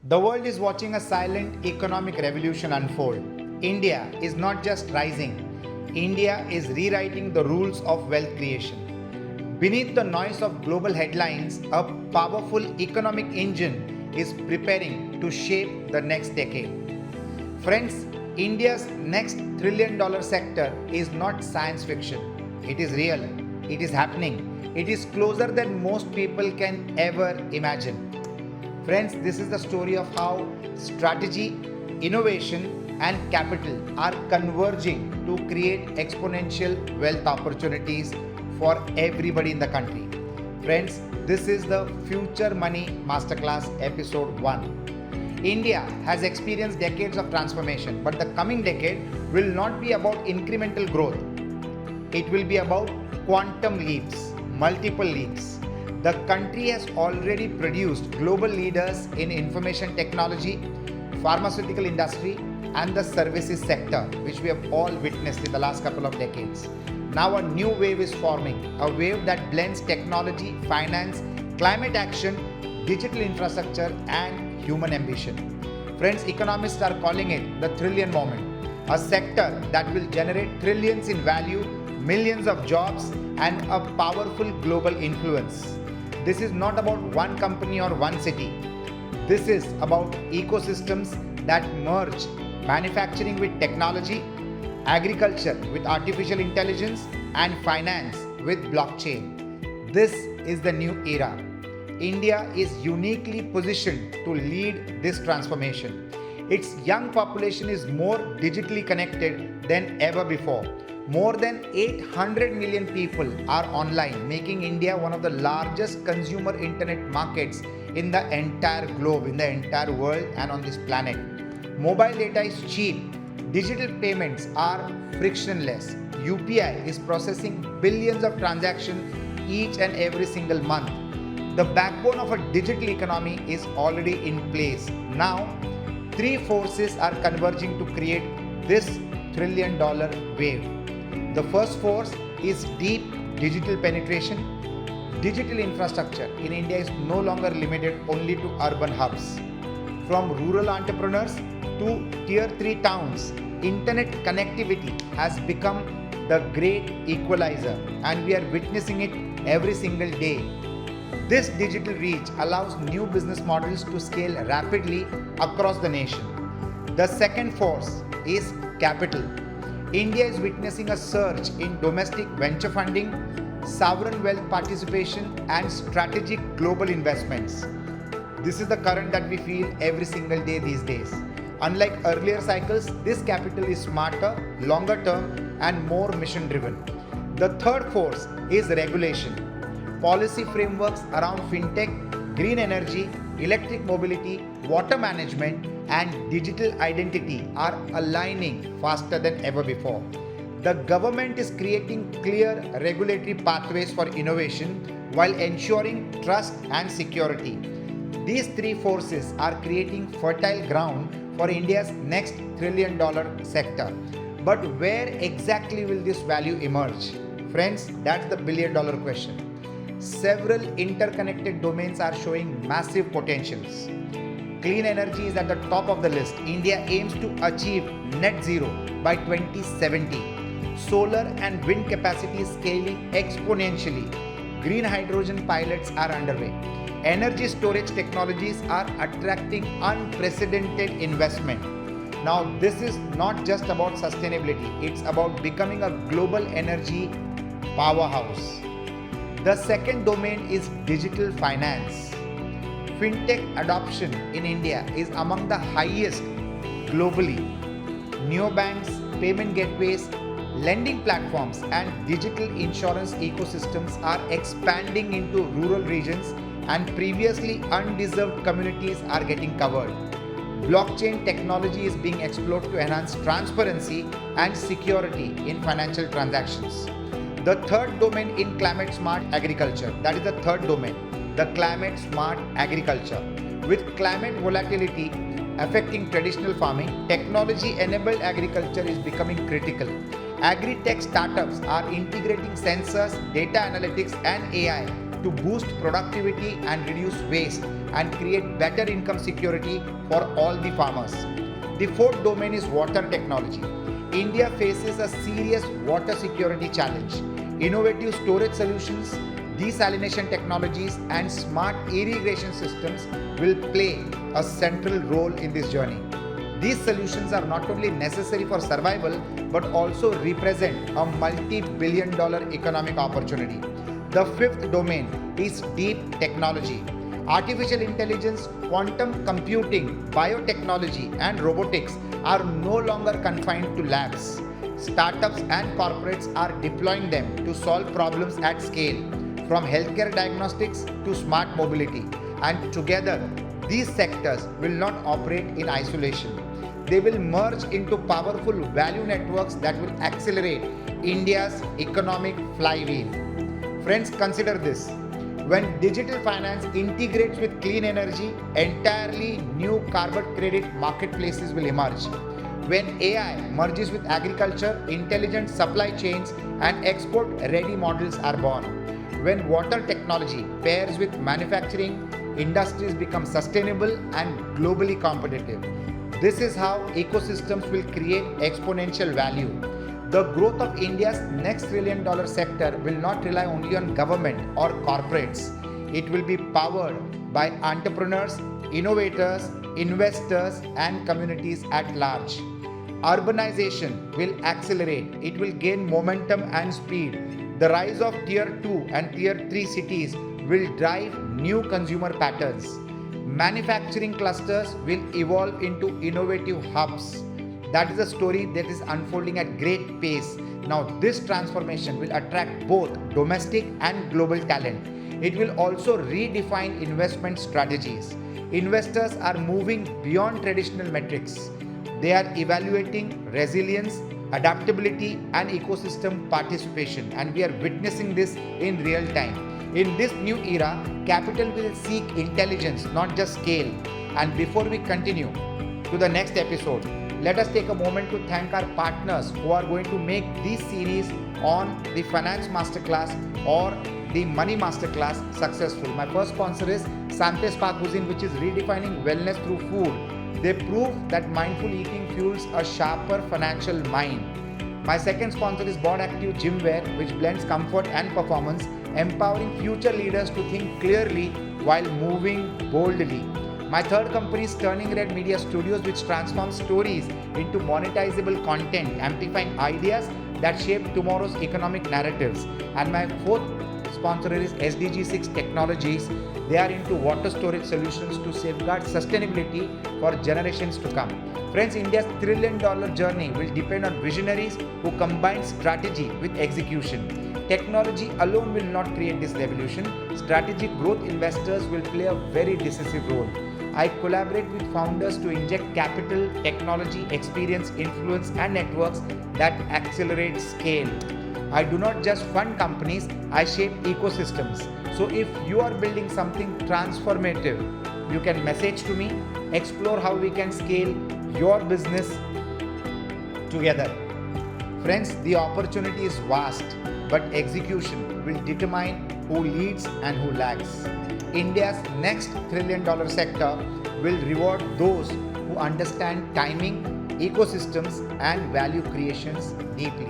The world is watching a silent economic revolution unfold. India is not just rising, India is rewriting the rules of wealth creation. Beneath the noise of global headlines, a powerful economic engine is preparing to shape the next decade. Friends, India's next trillion-dollar sector is not science fiction. It is real. It is happening. It is closer than most people can ever imagine. Friends, this is the story of how strategy, innovation, and capital are converging to create exponential wealth opportunities for everybody in the country. Friends, this is the Future Money Masterclass episode 1. India has experienced decades of transformation, but the coming decade will not be about incremental growth. It will be about quantum leaps, multiple leaps. The country has already produced global leaders in information technology, pharmaceutical industry, and the services sector, which we have all witnessed in the last couple of decades. Now a new wave is forming, a wave that blends technology, finance, climate action, digital infrastructure, and human ambition. Friends, economists are calling it the trillion moment, a sector that will generate trillions in value, millions of jobs, and a powerful global influence. This is not about one company or one city. This is about ecosystems that merge manufacturing with technology, agriculture with artificial intelligence, and finance with blockchain. This is the new era. India is uniquely positioned to lead this transformation. Its young population is more digitally connected than ever before. More than 800 million people are online, making India one of the largest consumer internet markets in the entire globe, in the entire world, and on this planet. Mobile data is cheap. Digital payments are frictionless. UPI is processing billions of transactions each and every single month. The backbone of a digital economy is already in place. Now, three forces are converging to create this trillion-dollar wave. The first force is deep digital penetration. Digital infrastructure in India is no longer limited only to urban hubs. From rural entrepreneurs to tier 3 towns, internet connectivity has become the great equalizer, and we are witnessing it every single day. This digital reach allows new business models to scale rapidly across the nation. The second force is capital. India is witnessing a surge in domestic venture funding, sovereign wealth participation, and strategic global investments. This is the current that we feel every single day these days. Unlike earlier cycles, this capital is smarter, longer term, and more mission driven. The third force is regulation. Policy frameworks around fintech, green energy, electric mobility, water management, and digital identity are aligning faster than ever before. The government is creating clear regulatory pathways for innovation while ensuring trust and security. These three forces are creating fertile ground for India's next trillion-dollar sector. But where exactly will this value emerge? Friends, that's the billion-dollar question. Several interconnected domains are showing massive potentials. Clean energy is at the top of the list. India aims to achieve net zero by 2070. Solar and wind capacity is scaling exponentially. Green hydrogen pilots are underway. Energy storage technologies are attracting unprecedented investment. Now, this is not just about sustainability, it's about becoming a global energy powerhouse. The second domain is digital finance. Fintech adoption in India is among the highest globally. Neobanks, payment gateways, lending platforms, and digital insurance ecosystems are expanding into rural regions, and previously undeserved communities are getting covered. Blockchain technology is being explored to enhance transparency and security in financial transactions. The third domain in climate smart agriculture, that is the third domain, the climate smart agriculture. With climate volatility affecting traditional farming, technology-enabled agriculture is becoming critical. Agri-tech startups are integrating sensors, data analytics, and AI to boost productivity and reduce waste, and create better income security for all the farmers. The fourth domain is water technology. India faces a serious water security challenge. Innovative storage solutions, desalination technologies, and smart irrigation systems will play a central role in this journey. These solutions are not only necessary for survival but also represent a multi-billion-dollar economic opportunity. The fifth domain is deep technology. Artificial intelligence, quantum computing, biotechnology, and robotics are no longer confined to labs. Startups and corporates are deploying them to solve problems at scale, from healthcare diagnostics to smart mobility. And together, these sectors will not operate in isolation. They will merge into powerful value networks that will accelerate India's economic flywheel. Friends, consider this. When digital finance integrates with clean energy, entirely new carbon credit marketplaces will emerge. When AI merges with agriculture, intelligent supply chains and export-ready models are born. When water technology pairs with manufacturing, industries become sustainable and globally competitive. This is how ecosystems will create exponential value. The growth of India's next trillion-dollar sector will not rely only on government or corporates. It will be powered by entrepreneurs, innovators, investors, and communities at large. Urbanization will accelerate. It will gain momentum and speed. The rise of Tier 2 and Tier 3 cities will drive new consumer patterns. Manufacturing clusters will evolve into innovative hubs. That is a story that is unfolding at great pace. Now, this transformation will attract both domestic and global talent. It will also redefine investment strategies. Investors are moving beyond traditional metrics. They are evaluating resilience, adaptability, and ecosystem participation, and we are witnessing this in real time. In this new era, capital will seek intelligence, not just scale. And before we continue to the next episode, let us take a moment to thank our partners who are going to make this series on the Finance Masterclass or the Money Masterclass successful. My first sponsor is Santé Spa Cuisine, which is redefining wellness through food. They prove that mindful eating fuels a sharper financial mind. My second sponsor is Bod Active Gymwear, which blends comfort and performance, empowering future leaders to think clearly while moving boldly. My third company is Turning Red Media Studios, which transforms stories into monetizable content, amplifying ideas that shape tomorrow's economic narratives. And my fourth sponsor is SDG 6 Technologies. They are into water storage solutions to safeguard sustainability for generations to come. Friends, India's trillion-dollar journey will depend on visionaries who combine strategy with execution. Technology alone will not create this revolution. Strategic growth investors will play a very decisive role. I collaborate with founders to inject capital, technology, experience, influence, and networks that accelerate scale. I do not just fund companies, I shape ecosystems. So if you are building something transformative, you can message to me, explore how we can scale your business together. Friends, the opportunity is vast, but execution will determine who leads and who lags. India's next trillion-dollar sector will reward those who understand timing, ecosystems, and value creations deeply.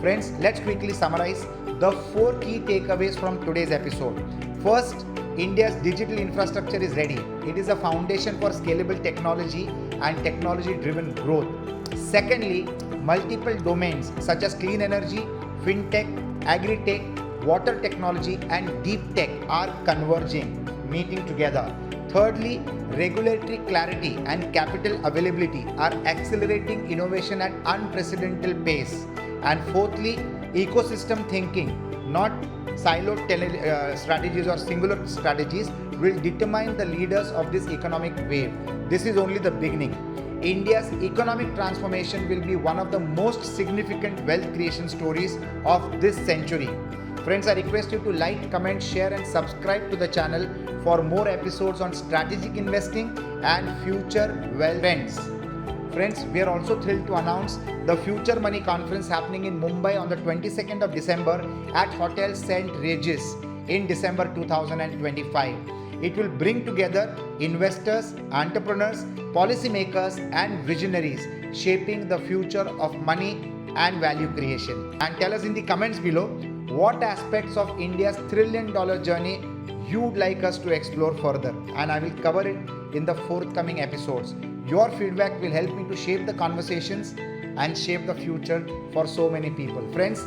Friends, let's quickly summarize the 4 key takeaways from today's episode. First, India's digital infrastructure is ready. It is a foundation for scalable technology and technology-driven growth. Secondly, multiple domains such as clean energy, fintech, agri-tech, water technology, and deep tech are converging, meeting together. Thirdly, regulatory clarity and capital availability are accelerating innovation at unprecedented pace. And fourthly, ecosystem thinking, not siloed strategies or singular strategies, will determine the leaders of this economic wave. This is only the beginning. India's economic transformation will be one of the most significant wealth creation stories of this century. Friends, I request you to like, comment, share, and subscribe to the channel for more episodes on strategic investing and future wealth trends. Friends, we are also thrilled to announce the Future Money Conference happening in Mumbai on the 22nd of December at Hotel St. Regis in December 2025. It will bring together investors, entrepreneurs, policymakers, and visionaries shaping the future of money and value creation. And tell us in the comments below what aspects of India's trillion-dollar journey you'd like us to explore further, and I will cover it in the forthcoming episodes. Your feedback will help me to shape the conversations and shape the future for so many people. Friends,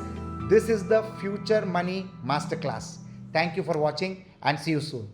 this is the Future Money Masterclass. Thank you for watching and see you soon.